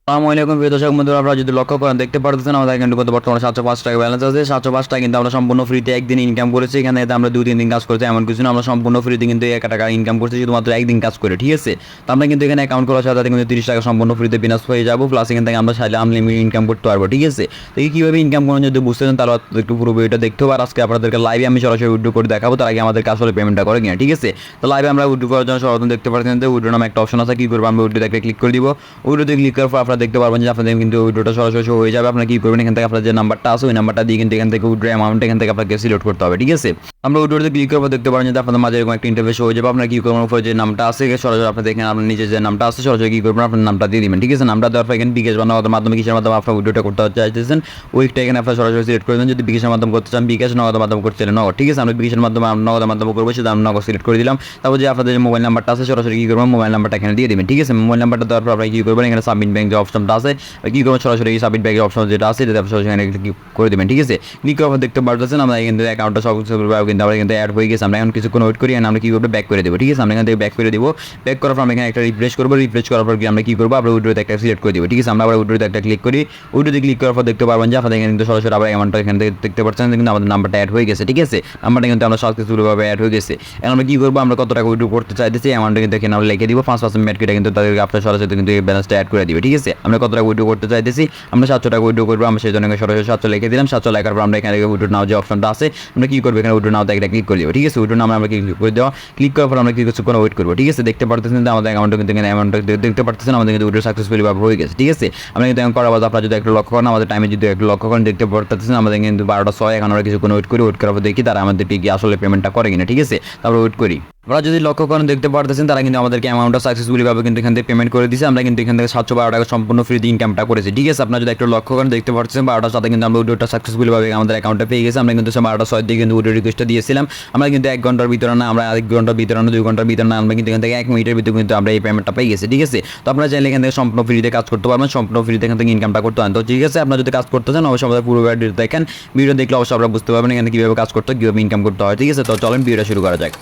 আসসালামু আলাইকুম প্রিয় দর্শক বন্ধুরা, আপনারা যদি লক্ষ্য করেন দেখতে পারতেছেন আমাদের এখানে কিন্তু বর্তমানে 705 টাকা ব্যালেন্স আছে। 705 টাকা কিন্তু আমরা সম্পূর্ণ ফ্রিতে একদিন ইনকাম করেছি। এখানে আমরা 2-3 দিন কাজ করছি এমন কিছু না, আমরা সম্পূর্ণ ফ্রিতে কিন্তু 1 টাকা ইনকাম করছি শুধুমাত্র একদিন কাজ করে, ঠিক আছে। তো আমরা কিন্তু এখানে অ্যাকাউন্ট করার সাথে কিন্তু 30 টাকা সম্পূর্ণ ফ্রিতে বিনাশ হয়ে যাবো, প্লাস এখান থেকে আমরা চাইলে আনলিমিটেড ইনকাম করতে পারবো, ঠিক আছে। তো কীভাবে ইনকাম করেন যদি বুঝতে চান তাহলে একটু পুরো ভিডিওটা দেখতে হবে। আর আজকে আপনাদেরকে লাইভে আমি সরাসরি উইথড্র করে দেখাবো, তার আগে আমাদেরকে আসলে পেমেন্টটা করে কিনা, ঠিক আছে। তো লাইভে আমরা উইথড্র করার জন্য সর্বপ্রথম দেখতে পাচ্ছেন যে উইথড্র নামে একটা অপশন আছে। কী করবো, আমরা উইথড্রোতে একটা ক্লিক করে দিব। উইথড্রোতে ক্লিক করার পর আপনারা দেখতে পারবেন যে আপনাদের কিন্তু উইথড্রোটা সরাসরি হয়ে যাবে। আপনারা কি করবেন, এখান থেকে আপনার যে নাম্বারটা আছে ওই নাম্বারটা দিয়ে কিন্তু এখান থেকে উইথড্র অ্যামাউন্ট এখান থেকে আপনাকে সিলেক্ট করতে হবে, ঠিক আছে। আমরা উইথড্রোতে ক্লিক করবো, দেখতে পারেন যে আপনাদের মাঝে এরকম একটা ইন্টারফেস হয়ে যাবে। আপনারা কি করবেন, উপরে যে নামটা আছে সরাসরি আপনার দেখেন আপনার নিজের যে নামটা আছে সরাসরি কি করবেন আপনার নামটা দিয়ে দিবেন, ঠিক আছে। নামটা দেওয়ার পর এখানে বিকাশ বা নগদের মাধ্যমে কিসের মাধ্যমে আপনার উইথড্রোটা করতে চাইতেছেন ওইটা এখানে আপনার সরাসরি সিলেক্ট করে দেন। যদি বিকাশের মাধ্যমে করতে চান বিকাশ, নগদের মাধ্যমে করতে চাইলে নগদ, ঠিক আছে। আমরা বিকাশের মাধ্যমে নগদের মাধ্যমে করবো, সেটা আমি নগদ সিলেক্ট করে দিলাম। তারপর যে আপনাদের যে মোবাইল নাম্বারটা আছে সরাসরি কি করবেন মোবাইল নাম্বারটা এখানে দিয়ে দিবেন, ঠিক আছে। মোবাইল নাম্বারটা দেওয়ার পর আপনারা কি করবেন, এখানে সাবমিট ব্যাংক যে অপশনটা আছে কি করবেন সরাসরি এই সাবমিট ব্যাংকের অপশন যেটা আছে এটা সরাসরি এখানে ক্লিক করে দেবেন, ঠিক আছে। ক্লিক করার পর দেখতে পারতেছেন আমরা কিন্তু অ্যাকাউন্টটা সবকিছু কিন্তু আমরা কিন্তু অ্যাড হয়ে গেছে। আমরা এখন কিছুক্ষণ ওয়েট করি আমরা কি করবো ব্যাক করে দেবো, ঠিক আছে। আমরা এখান থেকে ব্যাক করে দেবো। ব্যাক করার পর আমরা এখানে একটা রিফ্রেশ করবো। রিফ্রেশ করার পর আমরা কি করবো, আমরা উইথড্রোতে একটা সিলেক্ট করে দেবো, ঠিক আছে। আমরা আবার উইথড্রোতে একটা ক্লিক করি। উইথড্রোতে ক্লিক করার পর দেখতে পারবেন যে আপনাদের এখানে কিন্তু সরাসরি আবার অ্যামাউন্টটা এখান থেকে দেখতে পাচ্ছেন কিন্তু আমাদের নাম্বারটা অ্যাড হয়ে গেছে, ঠিক আছে। নাম্বারটা কিন্তু আমরা সবকিছুভাবে অ্যাড হয়ে গেছে। এখন আমরা কি করবো, আমরা কত টাকা উইথড্রো করতে চাইতেছি অ্যামাউন্টটা কিন্তু এখানে আমরা লিখে দিব। 5% ম্যাট কেটে কিন্তু তাদেরকে আপনার সরাসরি কিন্তু এই ব্যালেন্সটা অ্যাড করে দিবে, ঠিক আছে। আমরা কত টাকা উইথড্রো করতে চাইতেছি, আমরা 700 টাকা উইথড্রো করবো। আমরা সেই জন্য সরাসরি 700 লিখে দিলাম। 700 লেখার পর আমরা এখানে উইথড্রো নাও যে অপশনটা আছে আমরা কি করবো এখানে উইথড্রো নাও একটা ক্লিক করে দেবো, ঠিক আছে। উইথড্রো নাও আমরা ক্লিক করে দেওয়া। ক্লিক করার পর আমরা কি কিছুক্ষণ ওয়েট করবো, ঠিক আছে। দেখতে পারতেছেন যে আমাদের অ্যামাউন্টটা কিন্তু এখানে অ্যামাউন্টটা দেখতে পারতেছেন আমাদের কিন্তু উইথড্রো সাকসেসফুলি ভাবে হয়ে গেছে, ঠিক আছে। আমরা কিন্তু এখন করার পর আপনারা যদি একটু লক্ষ্য করেন আমাদের টাইমে যদি একটু লক্ষ্য করেন দেখতে পারতেছেন আমাদের কিন্তু 12:06। এখন আমরা কিছুক্ষণ ওয়েট করি। ওয়েট করার পর দেখি তারা আমাদের কি আসলে পেমেন্টটা করে কিনা, ঠিক আছে। তারপর ওয়েট করি। আপনারা যদি লক্ষ্য করেন দেখতে পারতেছেন তারা কিন্তু আমাদেরকে অ্যামাউন্টটা সাকসেসফুলি ভাবে কিন্তু এখান থেকে পেমেন্ট করে দিয়েছে। আমরা কিন্তু এখান থেকে 712 টাকা সম্পূর্ণ ফ্রিতে ইনকামটা করেছি, ঠিক আছে। আপনারা যদি একটু লক্ষ্য করেন দেখতে পাচ্ছেন 12টার সাথে কিন্তু আমরা উইথড্রোটা সাকসেসফুলি ভাবে আমাদের অ্যাকাউন্টে পেয়ে গেছি। আমরা কিন্তু 12:06 দিয়ে কিন্তু উইথড্রো রিকোয়েস্টটা দিয়েছিলাম। আমরা কিন্তু 1 ঘন্টার ভিতরে না, আমরা 1 ঘন্টার ভিতরে না, 2 ঘন্টার ভিতরে না, আমরা কিন্তু এখান থেকে 1 মিনিটের ভিতরে কিন্তু আমরা এই পেমেন্টটা পেয়ে গেছি, ঠিক আছে। তো আপনারা চাইলে এখান থেকে সম্পূর্ণ ফ্রিতে কাজ করতে পারবেন, সম্পূর্ণ ফ্রিতে এখান থেকে ইনকামটা করতে পারেন। তো ঠিক আছে, আপনারা যদি কাজ করতে চান অবশ্যই আমাদের পুরো ভিডিও দেখেন। ভিডিও দেখলে অবশ্যই আপনারা বুঝতে পারবেন এখানে কীভাবে কাজ করতে হয়, কীভাবে ইনকাম করতে হয়, ঠিক আছে। তো চলেন ভিডিওটা শুরু করা যাক।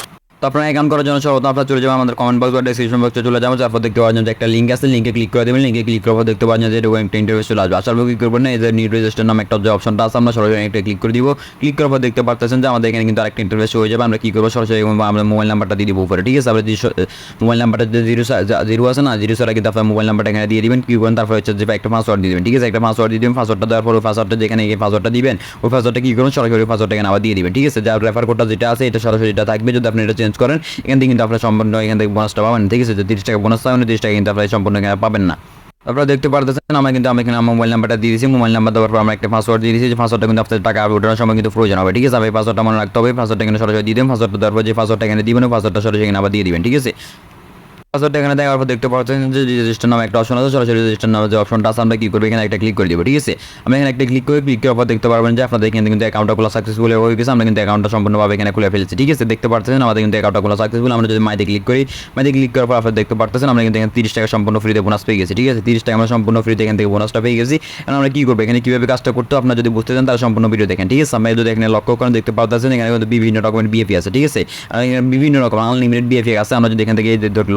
তো আপনারা অ্যাকাউন্ট করার জন্য সর্বপ্রথম আপনারা চলে যাবেন আমাদের কমেন্ট বক্স বা ডেসক্রিপশন বক্সে চলে যাবেন। তারপর দেখতে পাবেন যে একটা লিঙ্ক আছে, লিঙ্কে ক্লিক করে দেবেন। লিঙ্কে ক্লিক করার পর দেখতে পাবেন যে এরকম একটা ইন্টারফেস চলে আসবে। আসার পর কি করবেন না, এই যে নিউ রেজিস্টার নামে একটা যে অপশনটা আছে আমরা সরাসরি একটা ক্লিক করে দিব। ক্লিক করার পর দেখতে পাচ্ছেন যে আমাদের এখানে কিন্তু আরেকটা ইন্টারফেস হয়ে যাবে। আমরা কি করবো সরাসরি আমরা মোবাইল নাম্বারটা দিয়ে দিব উপরে, ঠিক আছে। আমরা মোবাইল নাম্বারটা যে 0 আছে না, 0 ছাড়া কিন্তু আপনার মোবাইল নাম্বারটা এখানে দিয়ে দিবেন। কি করবেন তারপর হচ্ছে যে একটা পাসওয়ার্ড দিয়ে দেবেন, ঠিক আছে। একটা পাসওয়ার্ড দিয়ে দেবেন। পাসওয়ার্ডটা দেওয়ার পর ওই পাসওয়ার্ডটা যেখানে এই পাসওয়ার্ডটা দিবেন ওই পাসওয়ার্ডটা কি করবেন সরাসরি পাসওয়ার্ডটা এখানে আবার দিয়ে দিবেন, ঠিক আছে। যার রেফার কোডটা যেটা আছে এটা সরাসরি এটা থাকবে। যদি আপনি এটা চেঞ্জ করেন এখান থেকে কিন্তু আপনার সম্পূর্ণ এখান থেকে বোনাসটা পাবেন, ঠিক আছে। যে 30 টাকা বোনাস পাবেন 30 টাকা কিন্তু আপনারা সম্পূর্ণ পাবেন না। আপনারা দেখতে পারতেছেন আমরা কিন্তু এখানে আমার মোবাইল নাম্বারটা দিয়ে দিয়েছি। মোবাইল নাম্বার দেওয়ার পর আমরা একটা পাসওয়ার্ড দিয়ে দিয়েছি। যে পাসওয়ার্ডটা কিন্তু আপনাদের টাকা ওঠানোর সময় কিন্তু প্রয়োজন হবে, ঠিক আছে। এই পাসওয়ার্ডটা মনে রাখতে হবে। পাসওয়ার্ডটা এখানে সরাসরি দিয়ে দেবেন। পাসওয়ার্ডটা দেওয়ার পর যে পাসওয়ার্ডটা এখানে দিবেন ওই পাসওয়ার্ডটা সরাসরি এখানে আবার দিয়ে দিবেন, ঠিক আছে। পাসওয়ার্ডটা এখানে দেওয়ার পর দেখতে পাচ্ছেন যে রেজিস্টার নামে একটা অপশন আছে। সরাসরি রেজিস্টার নামে যে অপশনটা আছে আমরা কি করবো এখানে একটা ক্লিক করে দেবো, ঠিক আছে। আমরা এখানে একটা ক্লিক করার পর দেখতে পারবেন যে আপনাদের এখানে কিন্তু অ্যাকাউন্টটা খোলা সাকসেসফুল হয়ে গেছে। আমরা কিন্তু অ্যাকাউন্টটা সম্পূর্ণভাবে এখানে খুলে ফেলেছি, ঠিক আছে। দেখতে পাচ্ছেন আমাদের কিন্তু অ্যাকাউন্টটা খোলা সাকসেসফুল। আমরা যদি মাইতে ক্লিক করি, মাইতে ক্লিক করার পর আপনারা দেখতে পাচ্ছেন আমরা কিন্তু এখানে 30 টাকা সম্পূর্ণ ফ্রিতে বোনাস পেয়ে গেছি, ঠিক আছে। 30 টাকা আমরা সম্পূর্ণ ফ্রিতে এখান থেকে বোনাসটা পেয়ে গেছি। এখন আমরা কি করবো এখানে কীভাবে কাজটা করতে আপনারা যদি বুঝতে চান তাহলে সম্পূর্ণ ভিডিও দেখেন, ঠিক আছে। আমরা যদি এখানে লক্ষ্য করেন দেখতে পাচ্ছেন এখানে কিন্তু বিভিন্ন রকমের বিএফি আছে, ঠিক আছে। বিভিন্ন রকম আনলিমিটেড বিএফি আছে। আমরা যদি এখান থেকে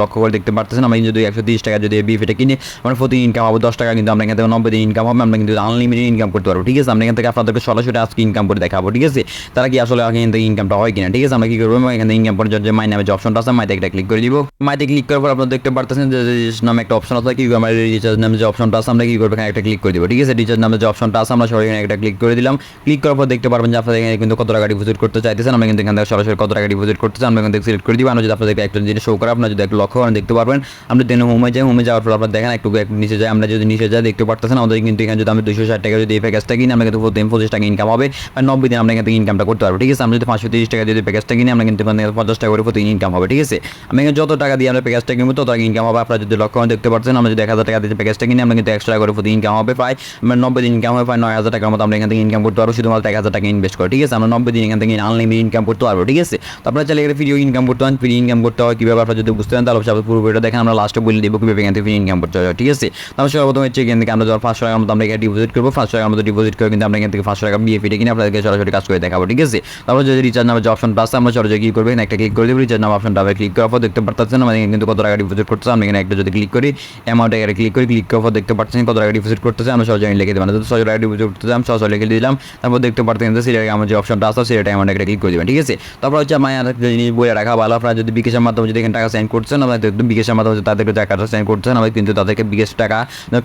লক্ষ্য করে দেখতে পাচ্ছেন আমরা যদি 130 টাকা যদি বিএফিটা কিনে আমরা প্রতি ইনকাম হবে 10 টাকা, কিন্তু আমরা এখান থেকে 90 দিন ইনকাম হবে। আমরা কিন্তু আনলিমিটেড ইনকাম করতে পারবো, ঠিক আছে। আমরা এখান থেকে আপনাদেরকে সরাসরি আজকে ইনকাম করে দেখাবো, ঠিক আছে। তারা কি আসলে এখান থেকে ইনকামটা হয় কিনা, ঠিক আছে। আমরা কি করবো এখান থেকে ইনকাম করার জন্য যে মাই নামে যে অপশনটা আছে মাইতে একটা ক্লিক করে দিব। মাইতে ক্লিক করার পর আপনারা দেখতে পারতেছেন যে রিচার্জ নামে একটা অপশন আছে। কি আমার রিচার্জ নামে যে অপশনটা আছে আমরা কি করবো এখানে একটা ক্লিক করে দিব, ঠিক আছে। রিচার্জ নামে যে অপশনটা আছে আমরা সরাসরি একটা ক্লিক করে দিলাম। ক্লিক করার পর দেখতে পারবেন যে আপনারা এখানে কিন্তু কত টাকা ডিপোজিট করতে চাইতেছেন। আমরা কিন্তু এখান থেকে সরাসরি কত টাকা ডিপোজিট করতে চান আমরা এখান থেকে সিলেক্ট করে দিব। আমরা যদি আপনাদেরকে একটা জিনিস শো করে আপনারা যদি একটু লক্ষ্য করেন দেখতে পারবেন আমরা হোমে যাই। হোমে যাওয়ার পর আপনারা দেখেন একটু নিচে যাই। আমরা যদি নিচে যাই দেখতে পারতেছেন আমাদের কিন্তু এখানে যদি আমি 260 টাকা যদি এই প্যাকেজটা কিনি আমরা কিন্তু 25 টাকা ইনকাম হবে। আর 90 দিন আমরা এখান থেকে ইনকামটা করতে পারবো, ঠিক আছে। আমরা যদি 530 টাকা যদি প্যাকেজটা কিনি আমরা কিন্তু 50 টাকা করে প্রতিদিন ইনকাম হবে, ঠিক আছে। আমি এখানে যত টাকা দিয়ে আমরা প্যাকেজটা কিনবো তত টাকা ইনকাম হবে। আপনারা যদি লক্ষ্য করেন দেখতে পাচ্ছেন আমরা যদি 1000 টাকা দিয়ে প্যাকেজটা কিনি আমরা কিন্তু 100 টাকা করে প্রতি ইনকাম হবে। প্রায় আমরা 90 দিন ইনকাম হবে প্রায় 9000 টাকার মতো আমরা এখান থেকে ইনকাম করতে পারবো শুধুমাত্র 1000 টাকা ইনভেস্ট করে, ঠিক আছে। আমরা 90 দিন এখান থেকে আনলিমিটেড ইনকাম করতে পারবো, ঠিক আছে। তো আপনারা চাইলে ফ্রি ইনকাম করতে পারেন। ফ্রি ইনকাম করতে হয় কীভাবে আপনারা যদি বুঝতে চান তাহলে পুরো ভিডিও দেখেন, আমরা লাস্টে বলে দিব কীভাবে এখান থেকে ইনকাম করতে হবে, ঠিক আছে। তাহলে সর্বপ্রথম হচ্ছে এখান থেকে আমরা যখন 500 টাকার মতো আমরা এখানে ডিপোজিট করবো, 500 টাকার মতো ডিপোজিট করে কিন্তু আমরা এখান থেকে 500 টাকা বিএফিটা কিনে আপনাদেরকে সরাসরি কাজ করে দেখাবো, ঠিক আছে। তারপর যদি রিচার্জ নামের যে অপশনটা আছে আমরা সরাসরি কি করবেন, একটা ক্লিক করে দেবো, রিচার্জ নামের অপশনটা আবার ক্লিক করার পর দেখতে পাচ্ছেন আমাদের কিন্তু কত টাকা ডিপোজিট করতেছে। আমরা এখানে একটা যদি ক্লিক করি অ্যামাউন্ট এখানে ক্লিক করার পর দেখতে পাচ্ছেন কত টাকা ডিপোজিট করতেছে। আমরা সরাসরি লিখে দেবেন, যদি 600 টাকা ডিপোজিট করতে চান 600 লিখে দিলাম। তারপর দেখতে পাচ্ছেন যে সিলেক্ট আমার যে অপশনটা আছে সেটা অ্যামাউন্ট একটা ক্লিক করে দেবেন, ঠিক আছে। তারপর হচ্ছে আমার একটা জিনিস বলে রাখা ভালো, আপনারা যদি বিকাশের মাধ্যমে যদি এখানে টাকা সেন্ড করছেন, আমাদের বিকাশের মাধ্যমে তাদেরকে টাকাটা সেন্ড করছেন, আমাদের কিন্তু তাদেরকে বিকাশ টাকা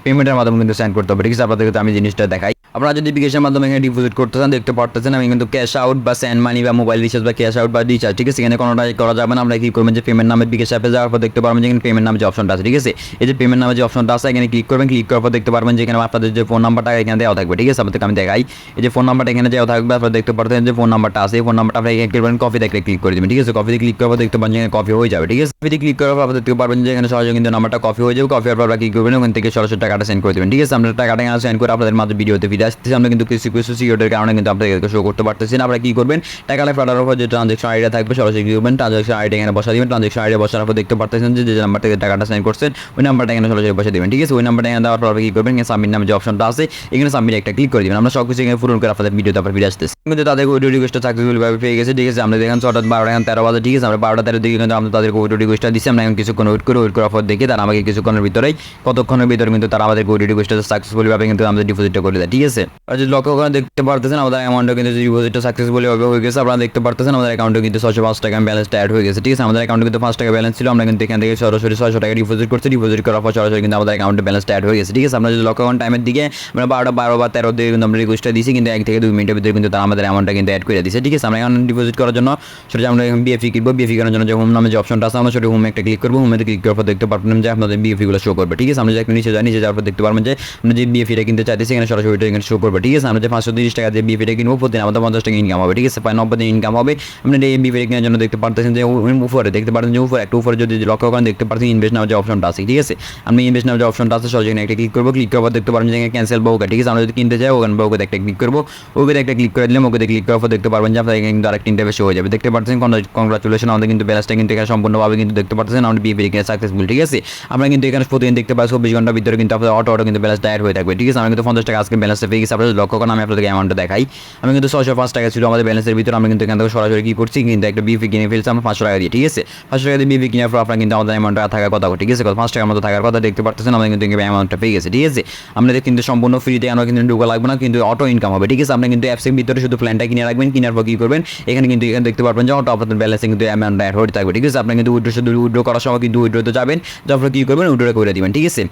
পেমেন্টের মাধ্যমে কিন্তু সেন্ড করতে হবে, ঠিক আছে। আপনাদেরকে আমি জিনিসটা দেখাই। আপনারা যদি বিকাশের মাধ্যমে এখানে ডিপোজিট করতে চান দেখতে পারতেছেন আমি কিন্তু ক্যাশ আউট বা সেন্ড মানি বা মোবাইল রিচার্জ বা ক্যাশ আউট বা রিচার্জ, ঠিক আছে, এখানে কোনোটাই করা যাবে না। আমরা কি করবেন যে পেমেন্ট নামে বিকাশ অ্যাপে যাওয়ার পর দেখতে পারবেন যে এখানে পেমেন্ট নামে যে অপশনটা আছে, ঠিক আছে। এই যে পেমেন্ট নামে যে অপশনটা আছে এখানে ক্লিক করবেন, ক্লিক করার পর দেখতে পারবেন যে এখানে আপনাদের যে ফোন নাম্বারটা এখানে দেওয়া থাকবে, ঠিক আছে। আপনাদেরকে আমি দেখাই, এই যে ফোন নাম্বারটা এখানে দেওয়া থাকবে, আপনারা দেখতে পারতেন যে ফোন নাম্বারটা আছে, এই ফোন নাম্বারটা আপনারা এখানে করবেন কপি দেখলে ক্লিক করে দেবেন, ঠিক আছে। কপিতে ক্লিক করার পর দেখতে পাচ্ছেন এখানে কপি হয়ে যাবে, ঠিক আছে। কপিতে ক্লিক করার পর আপনারা দেখতে পারবেন যে এখানে সহজে কিন্তু নাম্বারটা কপি হয়ে যাবে। কপি হওয়ার পর আপনারা কি করবেন ওখান থেকে সরাসরি টাকাটা সেন্ড করে দেবেন, ঠিক আছে। আমরা টাকাটা সেন্ড করে আপনাদের মাঝে ভিডিওতে ফিরে আসতেছি। আমরা কিন্তু কিছু সিকিউরিটির কারণে কিন্তু আপনাদেরকে শো করতে পারতেছি না। আপনারা কি করবেন টাকাটা পাঠানোর পর যে ট্রানজাকশন আইডিটা থাকবে সরাসরি কি করবেন ট্রানজাকশন আইডি এখানে বসা দিবেন। ট্রানজাকশন আইডি বসানোর পর দেখতে পারতেছেন যে নাম্বার থেকে টাকাটা সেন্ড করছেন ওই নাম্বারটা এখানে সরাসরি বসে দিবেন, ঠিক আছে। ওই নাম্বারটা এখানে দেওয়ার পর কি করবেন এখানে সাবমিট নামে যে অপশনটা আছে এখানে সাবমিট একটা ক্লিক করে দিবেন। আমরা সব কিছু এখানে পূরণ করে আপনাদের ভিডিওতে আবার ফিরে আসতেছি। কিন্তু তাদের অডিও রিকোয়েস্টটা সাকসেসফুলিভাবে পেয়ে গেছে, ঠিক আছে। আমরা দেখেন 12:13 বাজে, ঠিক আছে। আমরা 12:13 দিকে কিন্তু আমরা তাদেরকে অডিও রিকোয়েস্টটা দিচ্ছি। আমরা এখন কিছুক্ষণ ওয়েট করার পর দেখি তারা আমাকে কিছুক্ষণের ভিতরেই কতক্ষণের ভিতরে কিন্তু তারা আমাদের অডিও রিকোয়েস্টটা সাকসেসফুলিভাবে কিন্তু আমাদের ডিপোজিটটা করে দেয়, ঠিক আছে। আর যদি লক্ষ্য করে দেখতে পারতেছেন আমাদের অ্যামাউন্টটা কিন্তু ডিপোজিটটা সাকসেসফুলি হয়ে গেছে। আপনারা দেখতে পারতেছেন আমাদের অ্যাকাউন্টে কিন্তু 605 টাকা ব্যালেন্সটা অ্যাড হয়ে গেছে, ঠিক আছে। আমাদের অ্যাকাউন্টে কিন্তু 5 টাকা ব্যালেন্স ছিল, আমরা কিন্তু এখান থেকে সরাসরি 600 টাকা ডিপোজিট করছি। ডিপোজিট করার পর সরাসরি কিন্তু আমাদের অ্যাকাউন্টে ব্যালেন্সটা অ্যাড হয়ে গেছে, ঠিক আছে। আমরা যদি লক্ষ্য করেন টাইমের দিকে আমরা 12 বা 13 দিকে কিন্তু আমরা রিকোয়েস্টটা দিয়েছি, কিন্তু 1 থেকে 2 মিনিটের ভিতরে কিন্তু তারা আমাদের অ্যামাউন্টটা কিন্তু অ্যাড করে দিয়েছে, ঠিক আছে। আমরা এখন ডিপোজিট করার জন্য সেটা আমরা এখন বিএফি কিনবো। বিএফি করার জন্য যে হোম নামে যে অপশনটা আছে আমরা সেটা হোমে একটা ক্লিক করবো। হোমে ক্লিক করার পর দেখতে পারবেন যে আপনাদের বিএফিগুলো শো করবে, ঠিক আছে। আমরা যে একটু নিচে যাওয়ার পর দেখতে পারবেন যে আমরা যে বিএফিটা কিনতে চাইতেছি এখানে সরাসরি এখানে শো করবে, ঠিক আছে। আমরা যে 530 টাকা যে বিএফিটা কিনবো প্রতিদিন আমাদের 50 টাকা ইনকাম হবে, ঠিক আছে। 90 দিন ইনকাম হবে। আপনি এই বিএফি কেনার জন্য দেখতে পারতেছেন যে উপরে দেখতে পাচ্ছেন যে উপরে যদি লক্ষ্য করেন দেখতে পাচ্ছেন ইনভেস্ট নামে যে অপশনটা আছে, ঠিক আছে। আমি ইনভেস্ট নামে যে অপশনটা আছে সরাসরি একটা ক্লিক করবো। ক্লিক করার পর দেখতে পারবেন যে ক্যান্সেল বা ওকে, ঠিক আছে। আমরা যদি কিনতে চাই ওখানে ওকে একটা ক্লিক করবো। ওকে একটা ক্লিক করে দিলাম। ওকে ক্লিক করার পর দেখতে পারবেন যে আপনার কিন্তু আরেকটা ইন্টারভেস হয়ে যাবে, দেখতে পাচ্ছেন। কংগ্রাচুলেশন, আমাদের কিন্তু ব্যালেন্সটা কিন্তু এখানে সম্পূর্ণভাবে কিন্তু দেখতে পাচ্ছেন আমাদের বিএফি কিনে সাকসেসফুল, ঠিক আছে। আমরা কিন্তু এখানে প্রতিদিন দেখতে পাচ্ছি 24 ঘন্টার ভিতরে কিন্তু আপনাদের অটো কিন্তু ব্যালেন্সটা অ্যাড হয়ে থাকবে, ঠিক আছে। আমরা কিন্তু 50 টাকা আজকে ব্যালেন্সটা পেয়ে গেছি। আপনাদের লক্ষ্য করেন আমি আপনাদেরকে অ্যামাউন্টটা দেখাই। আমি কিন্তু 605 টাকা ছিল আমাদের ব্যালেন্সের ভিতরে। আমরা কিন্তু এখান থেকে সরাসরি কি করছি কিন্তু একটা বিএফি কিনে ফেলছি আমরা 500 টাকা দিয়ে, ঠিক আছে। 500 টাকা দিয়ে বিএফি কেনার পর আপনার কিন্তু আমাদের অ্যামাউন্টটা থাকার কথা, ঠিক আছে। 5 টাকার মতো থাকার কথা দেখতে পাচ্ছেন আমাদের কিন্তু অ্যামাউন্টটা পেয়ে গেছে, ঠিক আছে। আমাদের কিন্তু সম্পূর্ণ ফ্রিতে আমরা কিন্তু ঢোকা লাগবে না, কিন্তু অটো ইনকাম হবে, ঠিক আছে। আপনি কিন্তু অ্যাপসের ভিতরে শুধু প্ল্যানটা কিনে রাখবেন। কেনার পর কি করবেন এখানে কিন্তু এখানে দেখতে পারবেন যে অটো আপনাদের ব্যালেন্সে কিন্তু অ্যামাউন্টটা অ্যাড হতে থাকবে, ঠিক আছে। আপনি কিন্তু উইথড্র করার সময় কিন্তু উইথড্রতে যাবেন, তারপর কি করবেন উইথড্র করে দিবেন, ঠিক আছে।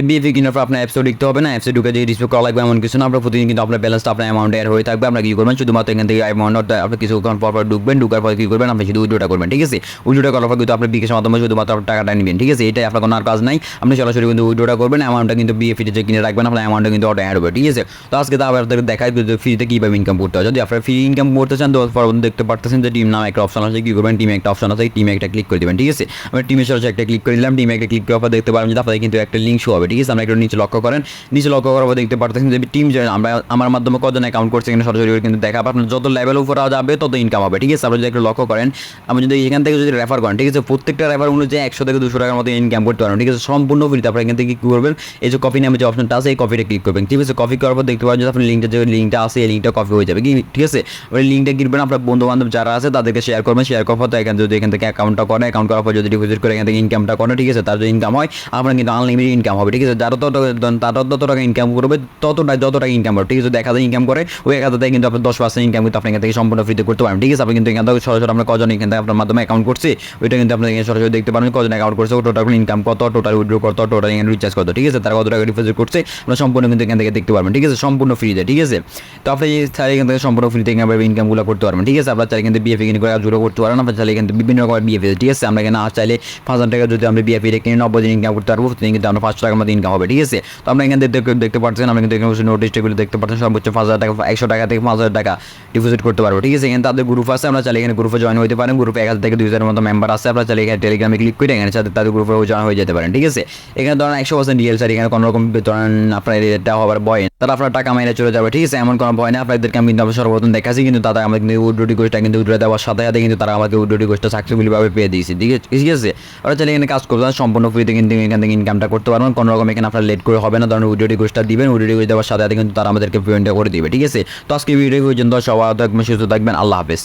বিএফি কেনার পর আপনার অ্যাপসও লিখতে হবে না, অ্যাপসে ঢুকে যে রিসিভ করা লাগবে এমন কিছু না। আপনার প্রতিদিন কিন্তু আপনার ব্যালেন্সটা আপনার অ্যামাউন্ট অ্যাড হয়ে থাকবে। আপনার কি করবেন শুধুমাত্র এখান থেকে অ্যামাউন্টটা আপনি কিছুক্ষণ পর ঢুকবেন। ঢুকার পর কি করবেন আপনি শুধু উইথড্রটা করবেন, ঠিক আছে। উইথড্রটা করার পর কিন্তু আপনার বিকাশের মাধ্যমে শুধুমাত্র আপনার টাকাটা নেবেন, ঠিক আছে। এটাই আপনার কোনো আর কাজ নাই। আপনি সরাসরি কিন্তু উইথড্রটা করবেন, অ্যামাউন্টটা কিন্তু বিএফিতে যে কিনে রাখবেন আপনার অ্যামাউন্টটা কিন্তু অটো অ্যাড হবে, ঠিক আছে। তো আজকে তো আপনাদের দেখাই ফ্রিতে কীভাবে ইনকাম করতে হয়। যদি আপনার ফ্রি ইনকাম করতে চান তো পরবর্তী দেখতে পারতেছেন যে টিম নামে একটা অপশন আছে, কি করবেন টিমে একটা অপশন আছে, টিমে একটা ক্লিক করে দেবেন, ঠিক আছে। আমরা টিমের সরাসরি একটা ক্লিক করে দিলাম। টিমে একটা ক্লিক করার পর দেখতে পারবেন যে আপনাদের কিন্তু একটা লিঙ্ক শো হবে, ঠিক আছে। আমরা একটু নিচে লক্ষ্য করেন, নিচে লক্ষ্য করার পর দেখতে পারতেছেন যে টিম যে আমরা আমার মাধ্যমে কজন অ্যাকাউন্ট করছে এখানে সরাসরি কিন্তু দেখাবে। আপনার যত লেভেল উপরে যাবে তত ইনকাম হবে, ঠিক আছে। আপনি যদি একটু লক্ষ্য করেন আপনি যদি এখান থেকে যদি রেফার করেন, ঠিক আছে, প্রত্যেকটা রেফার অনুযায়ী 100 থেকে 200 টাকার মতো ইনকাম করতে পারেন, ঠিক আছে, সম্পূর্ণ ফ্রিতে। আপনার এখান থেকে কী করবেন এই যে কপি নামে যে অপশনটা আছে এই কপিটা ক্লিক করবেন, ঠিক আছে। কপি করার পর দেখতে পারেন যে আপনার লিঙ্কটা আছে এই লিঙ্কটা কপি হয়ে যাবে, কি ঠিক আছে। ওই লিঙ্কটা কিনবেন আপনার বন্ধু বান্ধব যারা আছে তাদেরকে শেয়ার করবেন। শেয়ার করার পর যদি এখান থেকে অ্যাকাউন্টটা করেন, অ্যাকাউন্ট করার পর যদি ডিপোজিট করে এখান থেকে ইনকামটা করেন, ঠিক আছে, তার যদি ইনকাম হয় আপনার কিন্তু আনলিমিটেড ইনকাম হবে, ঠিক আছে। যারা তত টাকা ইনকাম করবে যত টাকা ইনকাম করে, ঠিক আছে। 1000 ইনকাম করে ওই 1000 থেকে কিন্তু আপনার 10% ইনকাম কিন্তু আপনি এখান থেকে সম্পূর্ণ ফ্রিতে করতে পারেন, ঠিক আছে। আপনি কিন্তু এখান থেকে সরাসরি আমরা কজন এখান থেকে আপনার মাধ্যমে অ্যাকাউন্ট করছে ওইটা কিন্তু আপনি সরাসরি দেখতে পারেন কজন অ্যাকাউন্ট করছে, টোটাল ইনকাম কত, টোটাল উইথড্র কত, টোটাল রিচার্জ কত, ঠিক আছে, তারা কত টাকা ডিপোজিট করছে আমরা সম্পূর্ণ কিন্তু এখান থেকে দেখতে পারবেন, ঠিক আছে, সম্পূর্ণ ফ্রিতে, ঠিক আছে। তো আপনি চাইলে এখান থেকে সম্পূর্ণ ফ্রিতে ইনকামগুলো করতে পারবেন, ঠিক আছে। আপনার চাইলে কিন্তু বিএফি কিনে করে জুড়ে করতে পারেন। আপনার চাইলে কিন্তু বিভিন্ন রকমের বিএফি, ঠিক আছে। আমরা এখানে চাইলে 5000 টাকা যদি আমরা বিএফি কিনে 90 দিন ইনকাম করতে পারবো কিন্তু আমরা 500 টাকার মতো ইনকাম হবে, ঠিক আছে। তো আমরা এখানে দেখতে পাচ্ছেন আমরা কিন্তু এখানে নোটিশগুলো দেখতে পাচ্ছেন সর্বোচ্চ 5000 টাকা 100 টাকা থেকে 5000 টাকা ডিপোজিট করতে পারবো, ঠিক আছে। এখানে তাদের গ্রুপ আছে, আমরা চাইলে এখানে গ্রুপে জয়েন হতে পারেন। গ্রুপে 1000 থেকে 2000 মতো মেম্বার আছে। আপনারা চাইলে এখানে টেলিগ্রামে ক্লিক করে এখানে সাথে তাদের গ্রুপে জয়েন হয়ে যেতে পারেন, ঠিক আছে। এখানে ধরেন 100% রিয়েল স্যার, এখানে কোনো রকম ধরেন আপনার এটা হবার ভয় তারা আপনার টাকা মাইনে চলে যাবে, ঠিক আছে? এমন কোনো ভয় নেই, আপনাদেরকে আমি কিন্তু সর্বপ্রথম দেখাচ্ছি, কিন্তু তারা আমাদের কিন্তু উইথড্র রিকোয়েস্টটা কিন্তু উইথড্র দেওয়ার সাথে সাথে কিন্তু তারা আমাকে উইথড্র রিকোয়েস্টটা সাকসেসফুলিভাবে পেয়ে দিয়েছে, ঠিক আছে? ওরা চাইলে এখানে কাজ করতে সম্পূর্ণ ফ্রিতে কিন্তু এখান থেকে ইনকামটা করতে পারবেন, কোনো রকম এখানে আপনার লেট করে হবে না। ধরুন উইথড্র রিকোয়েস্টটা দিবেন, উইথড্র রিকোয়েস্ট দেওয়ার সাথে সাথে কিন্তু তারা আমাদেরকে পেমেন্টটা করে দিবে, ঠিক আছে? তো আজকে ভিডিও পর্যন্ত সবাই থাকবেন, সুস্থ থাকবেন, আল্লাহ হাফেজ।